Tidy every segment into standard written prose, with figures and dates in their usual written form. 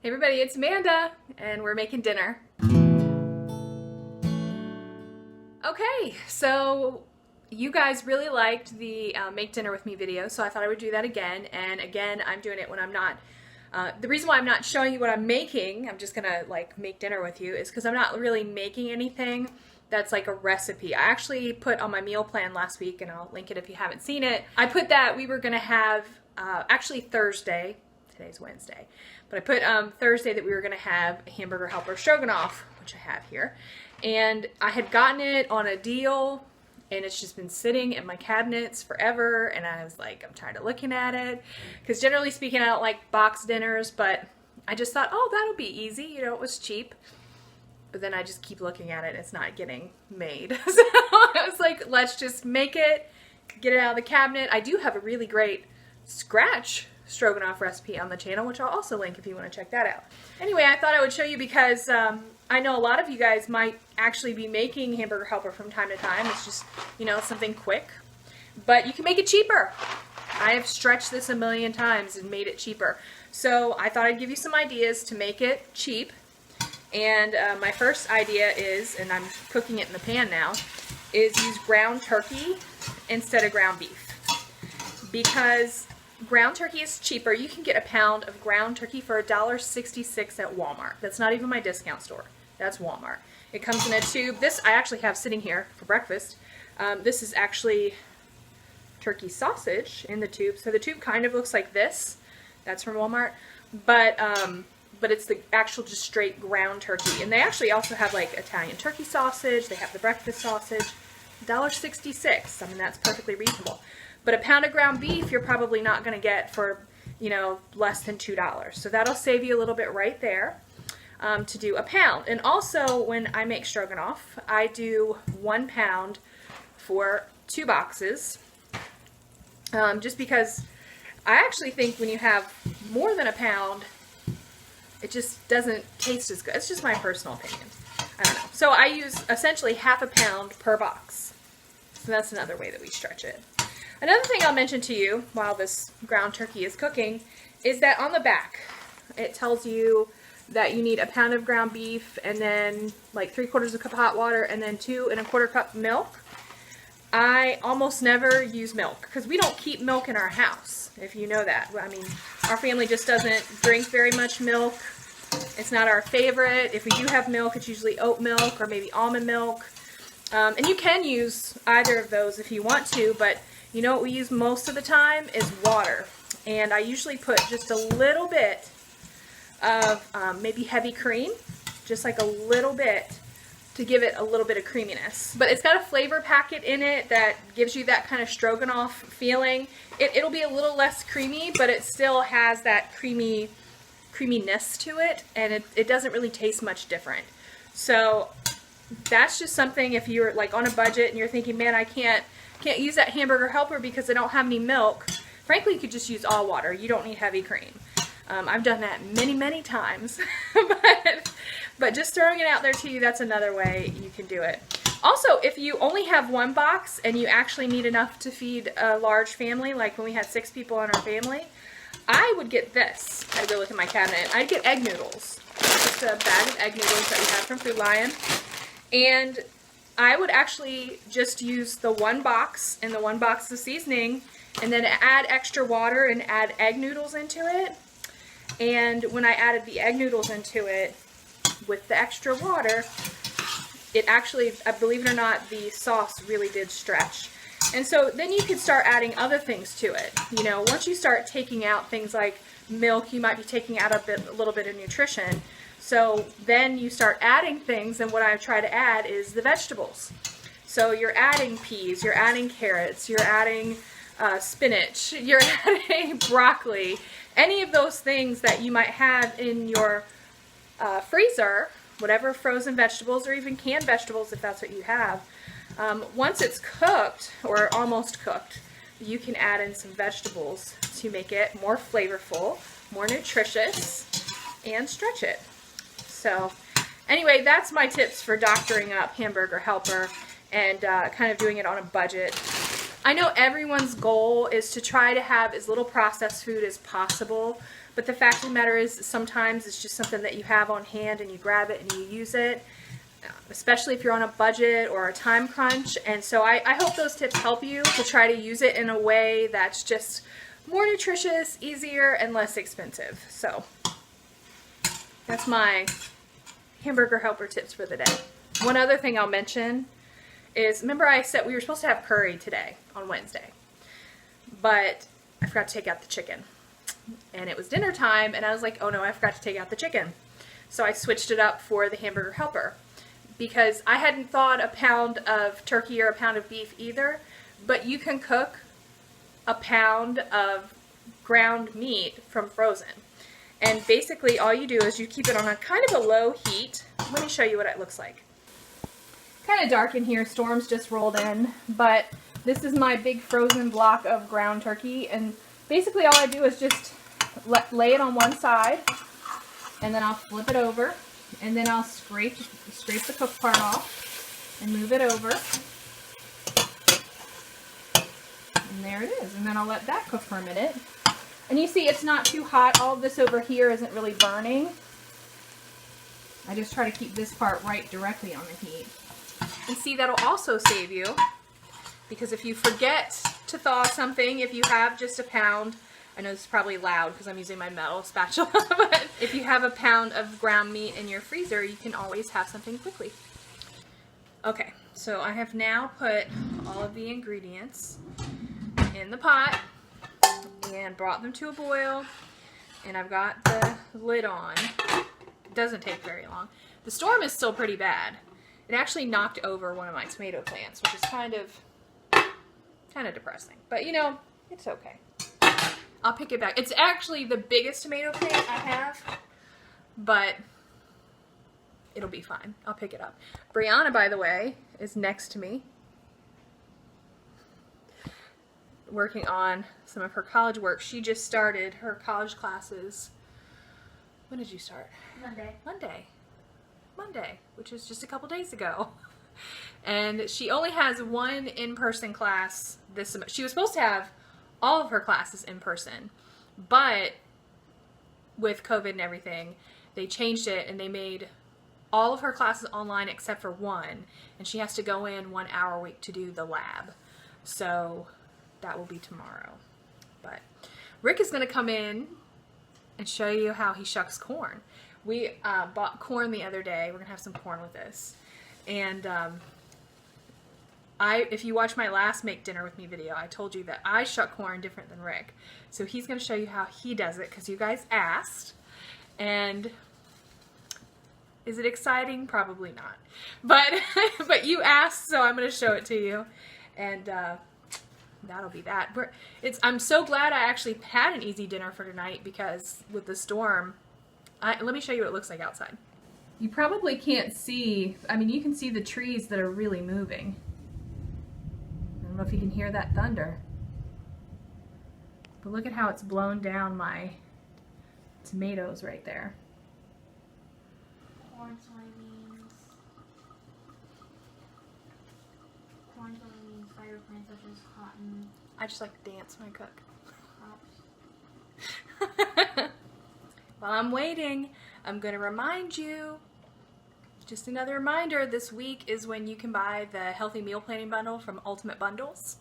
Hey everybody, it's Amanda, and we're making dinner. Okay, so you guys really liked the Make Dinner With Me video, so I thought I would do that again, and again, I'm doing it when I'm not, the reason why I'm not showing you what I'm making, I'm just gonna like make dinner with you, is because I'm not really making anything that's like a recipe. I actually put on my meal plan last week, and I'll link it if you haven't seen it. I put that we were gonna have, actually Thursday, today's Wednesday, but I put Thursday that we were going to have a Hamburger Helper stroganoff, which I have here. And I had gotten it on a deal, and it's just been sitting in my cabinets forever. And I was like, I'm tired of looking at it. Because generally speaking, I don't like box dinners, but I just thought, oh, that'll be easy. You know, it was cheap. But then I just keep looking at it. It's not getting made. So I was like, let's just make it, get it out of the cabinet. I do have a really great scratch stroganoff recipe on the channel, which I'll also link if you want to check that out. Anyway, I thought I would show you because I know a lot of you guys might actually be making Hamburger Helper from time to time. It's just, you know, something quick, but you can make it cheaper. I have stretched this a million times and made it cheaper. So I thought I'd give you some ideas to make it cheap. And my first idea is, and I'm cooking it in the pan now, is use ground turkey instead of ground beef. Because ground turkey is cheaper. You can get a pound of ground turkey for $1.66 at Walmart. That's not even my discount store. That's Walmart. It comes in a tube. This I actually have sitting here for breakfast. This is actually turkey sausage in the tube. So the tube kind of looks like this. That's from Walmart. But it's the actual just straight ground turkey. And they actually also have like Italian turkey sausage. They have the breakfast sausage. $1.66. I mean, that's perfectly reasonable. But a pound of ground beef you're probably not going to get for, you know, less than $2. So that'll save you a little bit right there to do a pound. And also when I make stroganoff, I do 1 pound for 2 boxes. Just because I actually think when you have more than a pound, it just doesn't taste as good. It's just my personal opinion. I don't know. So I use essentially half a pound per box. So that's another way that we stretch it. Another thing I'll mention to you while this ground turkey is cooking is that on the back it tells you that you need a pound of ground beef and then like 3/4 cup of hot water and then 2 1/4 cup milk. I almost never use milk because we don't keep milk in our house, if you know that. I mean, our family just doesn't drink very much milk. It's not our favorite. If we do have milk, it's usually oat milk or maybe almond milk. And you can use either of those if you want to, but you know what we use most of the time is water. And I usually put just a little bit of maybe heavy cream, just like a little bit to give it a little bit of creaminess. But it's got a flavor packet in it that gives you that kind of stroganoff feeling. It'll be a little less creamy, but it still has that creaminess to it, and it doesn't really taste much different. So that's just something if you're like on a budget and you're thinking, man, I can't use that Hamburger Helper because I don't have any milk. Frankly, you could just use all water. You don't need heavy cream. I've done that many times. but just throwing it out there to you, that's another way you can do it. Also, if you only have 1 box and you actually need enough to feed a large family, like when we had 6 people in our family, I would get this. I'd go look in my cabinet. I'd get egg noodles. Just a bag of egg noodles that we have from Food Lion. And I would actually just use the 1 box and the 1 box of seasoning and then add extra water and add egg noodles into it. And when I added the egg noodles into it with the extra water, it actually, believe it or not, the sauce really did stretch. And so then you could start adding other things to it. You know, once you start taking out things like milk, you might be taking out a little bit of nutrition. So then you start adding things, and what I try to add is the vegetables. So you're adding peas, you're adding carrots, you're adding spinach, you're adding broccoli, any of those things that you might have in your freezer, whatever frozen vegetables or even canned vegetables if that's what you have. Once it's cooked or almost cooked, you can add in some vegetables to make it more flavorful, more nutritious, and stretch it. So anyway, that's my tips for doctoring up Hamburger Helper and kind of doing it on a budget. I know everyone's goal is to try to have as little processed food as possible, But the fact of the matter is, sometimes it's just something that you have on hand and you grab it and you use it, especially if you're on a budget or a time crunch. And so I hope those tips help you to try to use it in a way that's just more nutritious, easier, and less expensive. So that's my Hamburger Helper tips for the day. One other thing I'll mention is, remember I said we were supposed to have curry today on Wednesday, but I forgot to take out the chicken. And it was dinner time, and I was like, oh no, I forgot to take out the chicken. So I switched it up for the Hamburger Helper, because I hadn't thought a pound of turkey or a pound of beef either, but you can cook a pound of ground meat from frozen. And basically all you do is you keep it on a kind of a low heat. Let me show you what it looks like. Kind of dark in here, storms just rolled in, but this is my big frozen block of ground turkey, and basically all I do is just lay it on one side, and then I'll flip it over, and then I'll scrape the cooked part off and move it over, and there it is. And then I'll let that cook for a minute. And you see it's not too hot. All of this over here isn't really burning. I just try to keep this part right directly on the heat. And see, that'll also save you, because if you forget to thaw something, if you have just a pound, I know this is probably loud because I'm using my metal spatula, but if you have a pound of ground meat in your freezer, you can always have something quickly. Okay, so I have now put all of the ingredients in the pot and brought them to a boil, and I've got the lid on. It doesn't take very long. The storm is still pretty bad. It actually knocked over one of my tomato plants, which is kind of depressing, but you know, it's okay. I'll pick it back. It's actually the biggest tomato plant I have, but it'll be fine. I'll pick it up. Brianna, by the way, is next to me, working on some of her college work. She just started her college classes. When did you start? Monday, which is just a couple days ago. And she only has one in-person class this semester. She was supposed to have all of her classes in person, but with COVID and everything, they changed it and they made all of her classes online except for one, and she has to go in 1 hour a week to do the lab. So that will be tomorrow. But Rick is going to come in and show you how he shucks corn. We bought corn the other day. We're going to have some corn with this. And if you watch my last Make Dinner With Me video, I told you that I shuck corn different than Rick. So he's going to show you how he does it, because you guys asked. And is it exciting? Probably not. But you asked, so I'm going to show it to you. And that'll be that. I'm so glad I actually had an easy dinner for tonight, because with the storm, let me show you what it looks like outside. You probably can't see, I mean, you can see the trees that are really moving. I don't know if you can hear that thunder. But look at how it's blown down my tomatoes right there. Corn, soybeans, fiber plants such as cotton. I just like to dance when I cook. Crops. While I'm waiting, I'm going to remind you, just another reminder, this week is when you can buy the Healthy Meal Planning Bundle from Ultimate Bundles.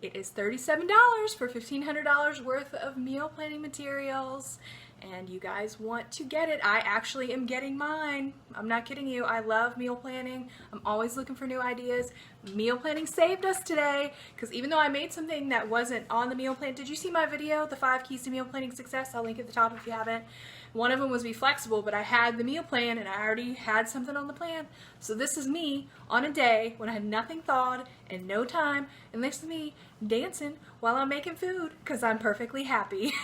It is $37 for $1,500 worth of meal planning materials, and you guys want to get it. I actually am getting mine. I'm not kidding you. I love meal planning. I'm always looking for new ideas. Meal planning saved us today, because even though I made something that wasn't on the meal plan, did you see my video, the 5 Keys to Meal Planning Success? I'll link at the top if you haven't. One of them was be flexible, but I had the meal plan and I already had something on the plan. So this is me on a day when I had nothing thawed and no time, and this is me dancing while I'm making food, because I'm perfectly happy.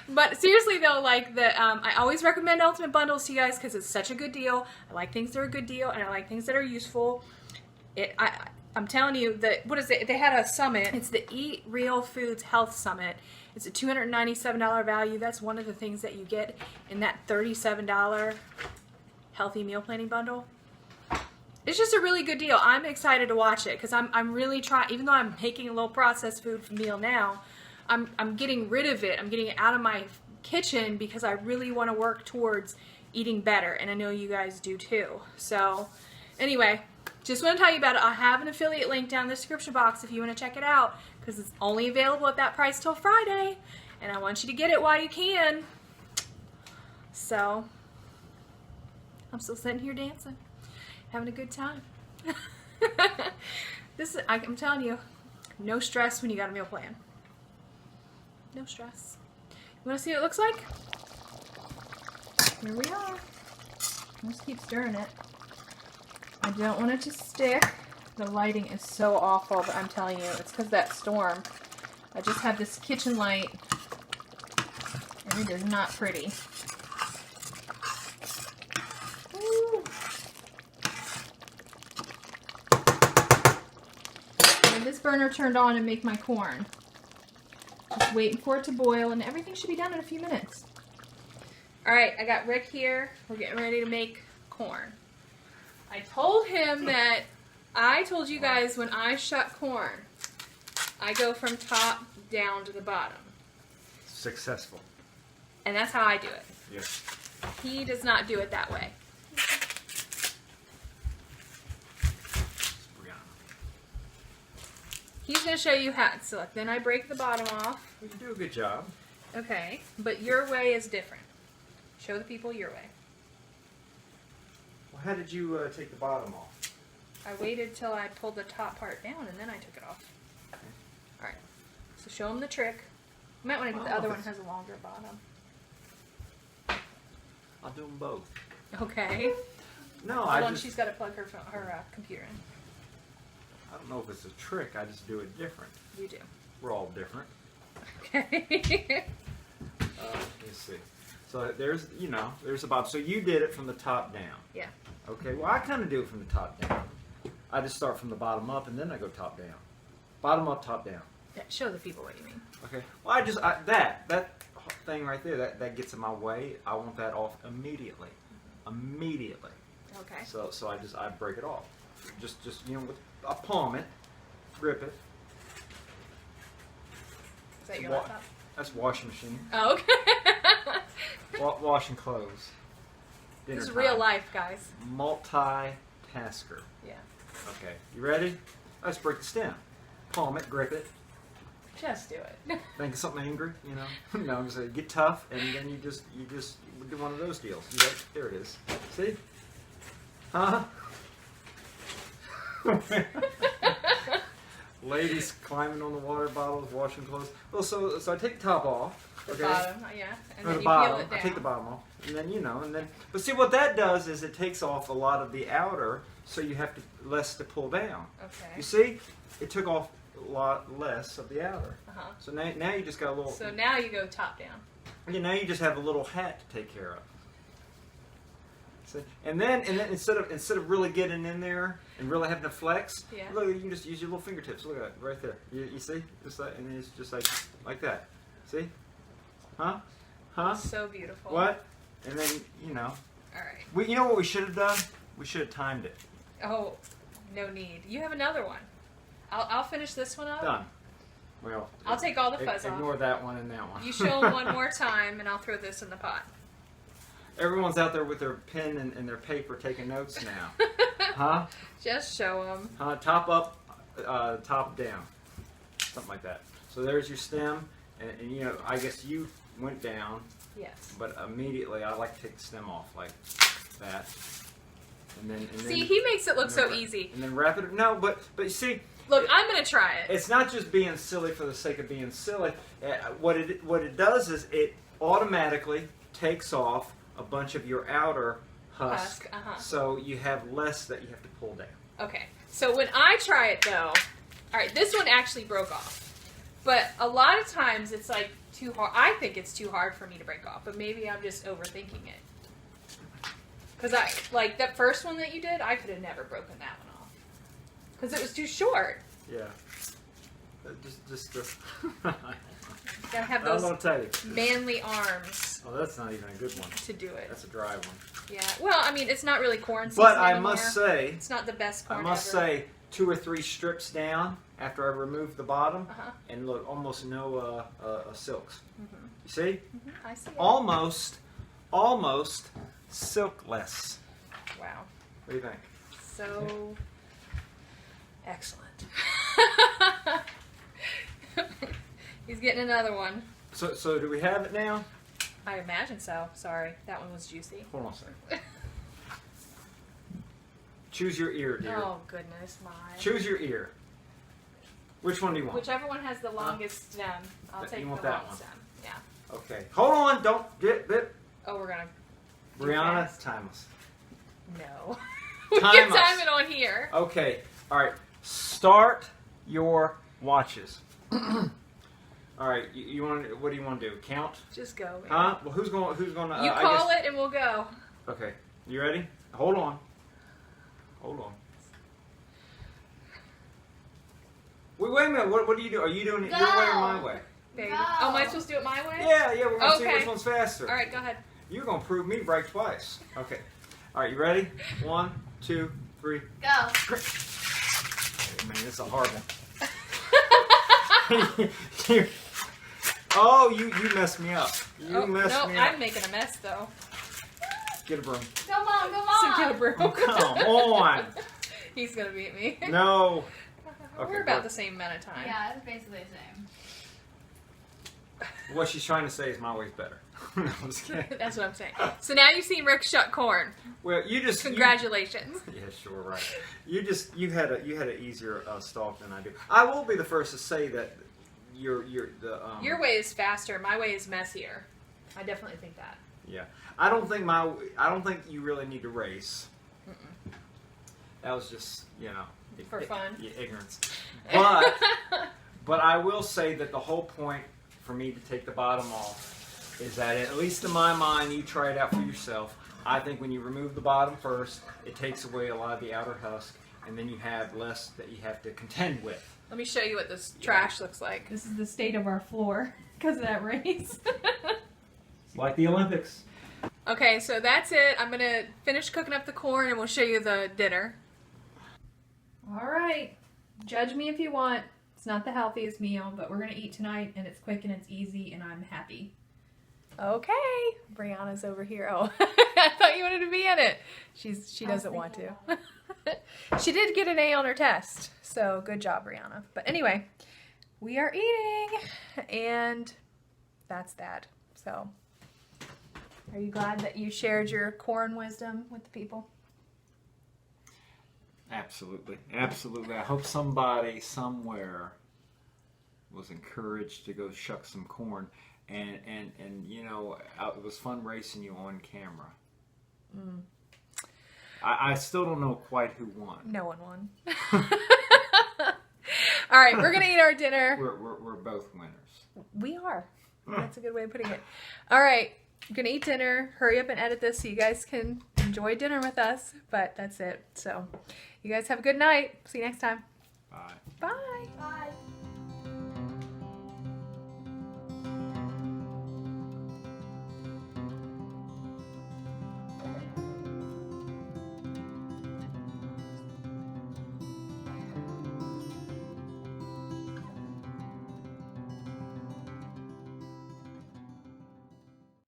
But seriously though, like I always recommend Ultimate Bundles to you guys because it's such a good deal. I like things that are a good deal, and I like things that are useful. I'm telling you that, what is it? They had a summit. It's the Eat Real Foods Health Summit. It's a $297 value. That's one of the things that you get in that $37 healthy meal planning bundle. It's just a really good deal. I'm excited to watch it because I'm really trying, even though I'm making a little processed food meal now, I'm getting rid of it. I'm getting it out of my kitchen because I really want to work towards eating better, and I know you guys do too. So anyway, just want to tell you about it. I have an affiliate link down in the description box if you want to check it out, because it's only available at that price till Friday, and I want you to get it while you can. So I'm still sitting here dancing, having a good time. I'm telling you, no stress when you got a meal plan. No stress. You want to see what it looks like? Here we are. Just keep stirring it. I don't want it to stick. The lighting is so awful, but I'm telling you, it's because of that storm. I just have this kitchen light, and it is not pretty. Ooh. And this burner turned on and make my corn. Just waiting for it to boil, and everything should be done in a few minutes. Alright, I got Rick here. We're getting ready to make corn. I told him that I told you guys when I shuck corn, I go from top down to the bottom. Successful. And that's how I do it. Yes. He does not do it that way. He's going to show you how. So then I break the bottom off. You do a good job. Okay, but your way is different. Show the people your way. Well, how did you take the bottom off? I waited till I pulled the top part down, and then I took it off. Okay. Alright, so show them the trick. You might want to get the other one has a longer bottom. I'll do them both. Okay. No, Hold on, she's got to plug her computer in. I don't know if it's a trick. I just do it different. You do. We're all different. Okay. Let's see. So there's the bottom. So you did it from the top down. Yeah. Okay. Well, I kind of do it from the top down. I just start from the bottom up, and then I go top down. Bottom up, top down. Yeah, show the people what you mean. Okay. Well, that thing right there, that gets in my way. I want that off immediately. Immediately. Okay. So I break it off. Just I palm it, rip it. Is that your laptop? That's washing machine. Oh, okay. Washing clothes. This is Dinner real time. life, guys. Multitasker. Yeah. Okay, you ready? Let's break the stem. Palm it, grip it. Just do it. Think of something angry, No, I'm just saying, get tough, and then you just do one of those deals. There it is. See? Huh? Ladies climbing on the water bottles, washing clothes. Well, so I take the top off. The Okay? bottom, yeah. And Or then the you bottom. peel it down. I take the bottom off, and then but see what that does is it takes off a lot of the outer, so you have less to pull down. Okay. You see, it took off a lot less of the outer. Uh-huh. So now you just got a little. So now you go top down. Now you just have a little hat to take care of. See? And then instead of really getting in there and really having to flex, Yeah. look, you can just use your little fingertips. Look at that right there. You see, just like, and then it's just like that. See? Huh? So beautiful. What? And then All right. you know what we should have done? We should have timed it. Oh, no need. You have another one. I'll finish this one up. Done. Well, I'll take all the fuzz off. Ignore that one and that one. You show them one more time, and I'll throw this in the pot. Everyone's out there with their pen and their paper taking notes now. Huh? Just show them. Top up, top down. Something like that. So there's your stem, and I guess you went down, Yes. but immediately I like to take the stem off like that. And then See, he makes it look so easy. And then wrap it. No, but you see. Look, I'm gonna try it. It's not just being silly for the sake of being silly. What it does is it automatically takes off a bunch of your outer husk, so you have less that you have to pull down. Okay, so when I try it though, all right, this one actually broke off, but a lot of times it's like too hard. I think it's too hard for me to break off, but maybe I'm just overthinking it. Because like that first one that you did, I could have never broken that one off because it was too short. Yeah. Just. You gotta have I those don't tell you. manly arms Oh, that's not even a good one. to do it. That's a dry one. Yeah. Well, I mean, it's not really corn season But I anymore. must say, It's not the best corn I must ever. say, 2 or 3 strips down after I remove the bottom, Uh-huh. and look, almost no silks. Mm-hmm. You see? Mm-hmm. I see it. Almost silkless. Wow. What do you think? So excellent. He's getting another one. So do we have it now? I imagine so. Sorry, that one was juicy. Hold on a second. Choose your ear, dear. Oh goodness, my. Choose your ear. Which one do you want? Whichever one has the longest stem. I'll take You the want long that one? stem. Yeah. Okay. Hold on. Don't get it. Oh, we're gonna. do Brianna, fast. time us. No. We Time can us. time it on here. Okay. All right. Start your watches. All right. You want? What do you want to do? Count? Just go. Man. Huh? Well, who's going? You call it and we'll go. Okay. You ready? Hold on. Hold on. Wait a minute. What do you do? Are you doing it your way or my way? There you Go. go. Oh, am I supposed to do it my way? Yeah. We're gonna see Okay. which one's faster. All right, go ahead. You're gonna prove me right twice. Okay. All right. You ready? 1, 2, 3. Go. Oh, man, this is a hard one. Oh, you messed me up. You messed me up. I'm making a mess though. Get a broom. Come on, come So on. get a broom. Oh, come on. He's gonna beat me. No. Okay, We're about good. the same amount of time. Yeah, it's basically the same. What she's trying to say is my way's better. No, I'm just kidding. That's what I'm saying. So now you've seen Rick shuck corn. Well, you just Congratulations. yeah, sure, right. You had an easier stalk than I do. I will be the first to say that your Your way is faster. My way is messier. I definitely think that. Yeah, I don't think you really need to race. Mm-mm. That was just For fun. ignorance. But I will say that the whole point for me to take the bottom off is that, at least in my mind, you try it out for yourself. I think when you remove the bottom first, it takes away a lot of the outer husk, and then you have less that you have to contend with. Let me show you what this trash looks like. This is the state of our floor because of that race. It's like the Olympics. Okay, so that's it. I'm going to finish cooking up the corn and we'll show you the dinner. All right. Judge me if you want. It's not the healthiest meal, but we're going to eat tonight, and it's quick and it's easy, and I'm happy. Okay. Brianna's over here. Oh, I thought you wanted to be in it. She doesn't want to. She did get an A on her test, so good job, Brianna. But anyway, we are eating, and that's that. So, are you glad that you shared your corn wisdom with the people? Absolutely. Absolutely. I hope somebody somewhere was encouraged to go shuck some corn. And it was fun racing you on camera. Mm. I still don't know quite who won. No one won. All right, we're going to eat our dinner. We're both winners. We are. That's a good way of putting it. All right, I'm going to eat dinner. Hurry up and edit this so you guys can enjoy dinner with us. But that's it. So you guys have a good night. See you next time. Bye. Bye. Bye.